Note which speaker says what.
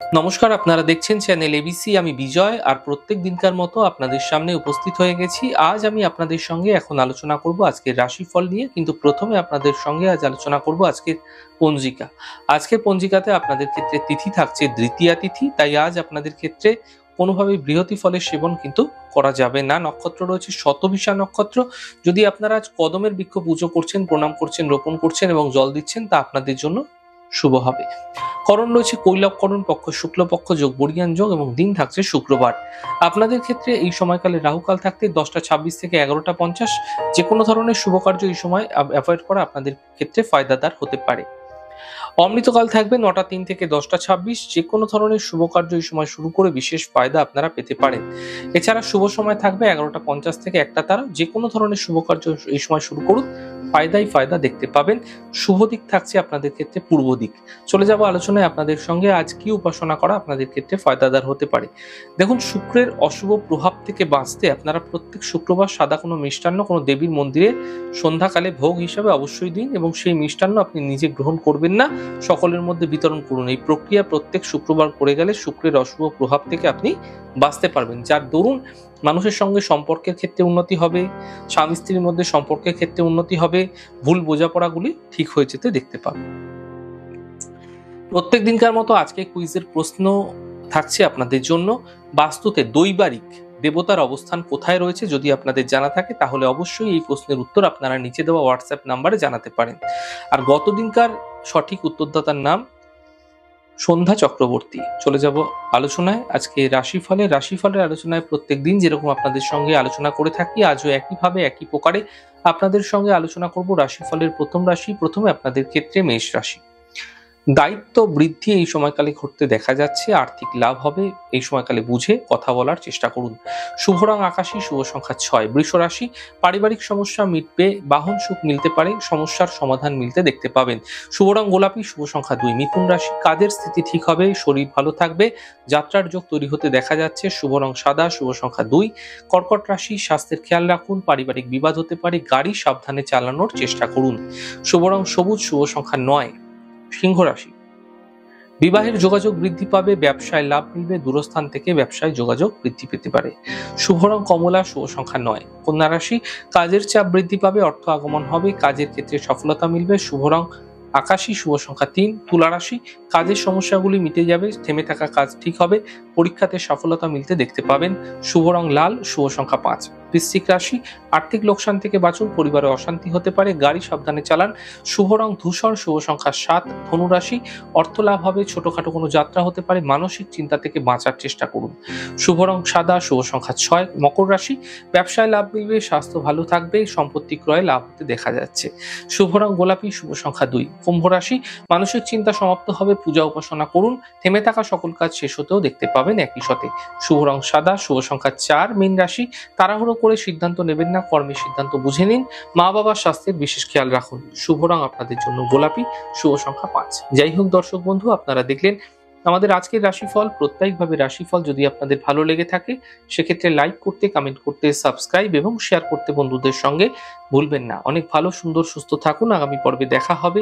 Speaker 1: নমস্কার, আপনারা দেখছেন চ্যানেল এবিসি। আমি বিজয়, আর প্রত্যেক দিনকার মতো আপনাদের সামনে উপস্থিত হয়ে গেছি। আজ আমি আপনাদের সঙ্গে এখন আলোচনা করব আজকের রাশিফল নিয়ে, কিন্তু প্রথমে আপনাদের সঙ্গে আজ আলোচনা করব আজকের পঞ্জিকা। আজকের পঞ্জিকাতে আপনাদের ক্ষেত্রে তিথি থাকছে দ্বিতীয়া তিথি, তাই আজ আপনাদের ক্ষেত্রে কোনোভাবেই বৃহতি ফলের সেবন কিন্তু করা যাবে না। নক্ষত্র রয়েছে শতভিষা নক্ষত্র। যদি আপনারা আজ কদমের বৃক্ষ পুজো করছেন, প্রণাম করছেন, রোপণ করছেন এবং জল দিচ্ছেন, তা আপনাদের জন্য শুভ হবে। করণ রয়েছে কৈলবকরণ, পক্ষ শুক্লপক্ষ যোগ বরিয়ান যোগ এবং দিন থাকছে শুক্রবার। আপনাদের ক্ষেত্রে এই সময়কালে রাহুকাল থাকতে 10টা 26 থেকে 11টা 50। যে কোনো ধরনের শুভ কার্য এই সময় অ্যাভয়েড করা আপনাদের ক্ষেত্রে ফায়দাদার হতে পারে। অমৃতকাল থাকবে 9টা 3 থেকে 10টা 26। যে কোনো ধরনের শুভ কার্য এই সময় শুরু করে বিশেষ ফায়দা আপনারা পেতে পারেন। এছাড়া শুভ সময় থাকবে 11টা 50 থেকে 1টা 13। যে কোনো ধরনের শুভ কার্য এই সময় শুরু করুন, ফায়দা দেখতে পাবেন। শুভ দিক থাকছে আপনাদের ক্ষেত্রে পূর্ব দিক। চলে যাব আলোচনায় আপনাদের সঙ্গে আজ কি উপাসনা করা আপনাদের ক্ষেত্রে ফায়দাদার হতে পারে। দেখুন, শুক্রের অশুভ প্রভাব থেকে বাঁচতে আপনারা প্রত্যেক শুক্রবার সাদা কোনো মিষ্টান্ন কোনো দেবীর মন্দিরে সন্ধ্যাকালে ভোগ হিসাবে অবশ্যই দিন, এবং সেই মিষ্টান্ন আপনি নিজে গ্রহণ করবেন না, সকলের মধ্যে বিতরণ করুন। এই প্রক্রিয়া প্রত্যেক শুক্রবার করে গেলে শুক্রের অশুভ প্রভাব থেকে আপনি বাঁচতে পারবেন, যার দরুন মানুষের সঙ্গে সম্পর্কের ক্ষেত্রে উন্নতি হবে, স্বামী স্ত্রীর মধ্যে সম্পর্কের ক্ষেত্রে উন্নতি হবে, ভুল বোঝাপড়াগুলি ঠিক হয়ে যেতে দেখতে পাবেন। প্রত্যেক দিনকার মতো আজকে কুইজের প্রশ্ন থাকছে আপনাদের জন্য। বাস্তুতে দৈবারিক দেবতার অবস্থান কোথায় রয়েছে যদি আপনাদের জানা থাকে, তাহলে অবশ্যই এই প্রশ্নের উত্তর আপনারা নিচে দেওয়া হোয়াটসঅ্যাপ নাম্বারে জানাতে পারেন। আর গত দিনকার সঠিক উত্তরদাতার নাম সন্ধ্যা চক্রবর্তী। চলে যাব আলোচনায়। আজকে রাশিফলের আলোচনায় প্রত্যেক দিন যেরকম আপনাদের সঙ্গে আলোচনা করে থাকি, আজও একইভাবে একই প্রকারে আপনাদের সঙ্গে আলোচনা করব রাশিফলের প্রথম রাশি। প্রথমে আপনাদের ক্ষেত্রে মেষ রাশি। দায়িত্ব বৃদ্ধি এই সময়কালে ঘটতে দেখা যাচ্ছে, আর্থিক লাভ হবে। এই সময়কালে বুঝে কথা বলার চেষ্টা করুন। শুভ রং আকাশী, শুভ সংখ্যা 6। বৃষ রাশি। পারিবারিক সমস্যা মিটবে, বাহন সুখ মিলতে পারে, সমস্যার সমাধান মিলতে দেখতে পাবেন। শুভ রং গোলাপি, শুভ সংখ্যা 2। মিথুন রাশি। কাজের স্থিতি ঠিক হবে, শরীর ভালো থাকবে, যাত্রার যোগ তৈরি হতে দেখা যাচ্ছে। শুভ রং সাদা, শুভ সংখ্যা 2। কর্কট রাশি। স্বাস্থ্যের খেয়াল রাখুন, পারিবারিক বিবাদ হতে পারে, গাড়ি সাবধানে চালানোর চেষ্টা করুন। শুভ রং সবুজ, শুভ সংখ্যা 9। সিংহ রাশি। বিবাহের যোগাযোগ বৃদ্ধি পাবে, ব্যবসায় লাভ মিলবে, দূরস্থান থেকে ব্যবসায় যোগাযোগ বৃদ্ধি পেতে পারে। শুভ রং কমলা, শুভ সংখ্যা 9। কন্যা রাশি। কাজের চাপ বৃদ্ধি পাবে, অর্থ আগমন হবে, কাজের ক্ষেত্রে সফলতা মিলবে। শুভ রং আকাশী, শুভ সংখ্যা 3। তুলা রাশি। কাজের সমস্যাগুলি মিটে যাবে, থেমে থাকা কাজ ঠিক হবে, পরীক্ষাতে সফলতা মিলতে দেখতে পাবেন। শুভ রং লাল, শুভ সংখ্যা 5। বৃশ্চিক রাশি। আর্থিক লোকসান থেকে বাঁচুন, পরিবারে অশান্তি হতে পারে, গাড়ি সাবধানে চালান। শুভ রং ধূসর, শুভ সংখ্যা 7। ধনু রাশি। অর্থ লাভ হবে, ছোটখাটো কোনো যাত্রা হতে পারে, মানসিক চিন্তা থেকে বাঁচার চেষ্টা করুন। শুভ রং সাদা, শুভ সংখ্যা 6। মকর রাশি। ব্যবসায় লাভ মিলবে, স্বাস্থ্য ভালো থাকবে, সম্পত্তি ক্রয়ে লাভ হতে দেখা যাচ্ছে। শুভ রং গোলাপি, শুভ সংখ্যা 2। কুম্ভ রাশি। মানসিক চিন্তা সমাপ্ত হবে, পূজা উপাসনা করুন, থেমে থাকা সকল কাজ শেষ হতেও দেখতে পাবেন একই সাথে। শুভ রং সাদা, শুভ সংখ্যা 4। মীন রাশি। তাড়াহুড়ো করে সিদ্ধান্ত নেবেন না, কর্মের সিদ্ধান্ত বুঝে নিন, মা বাবার স্বাস্থ্যের বিশেষ খেয়াল রাখুন। শুভ রং আপনাদের জন্য গোলাপি, শুভ সংখ্যা 5। যাই হোক দর্শক বন্ধু, আপনারা দেখলেন আমাদের আজকের রাশিফল। প্রত্যেকভাবে রাশিফল যদি আপনাদের ভালো লেগে থাকে, সেক্ষেত্রে লাইক করতে, কমেন্ট করতে, সাবস্ক্রাইব এবং শেয়ার করতে বন্ধুদের সঙ্গে ভুলবেন না। অনেক ভালো, সুন্দর, সুস্থ থাকুন। আগামী পর্বে দেখা হবে।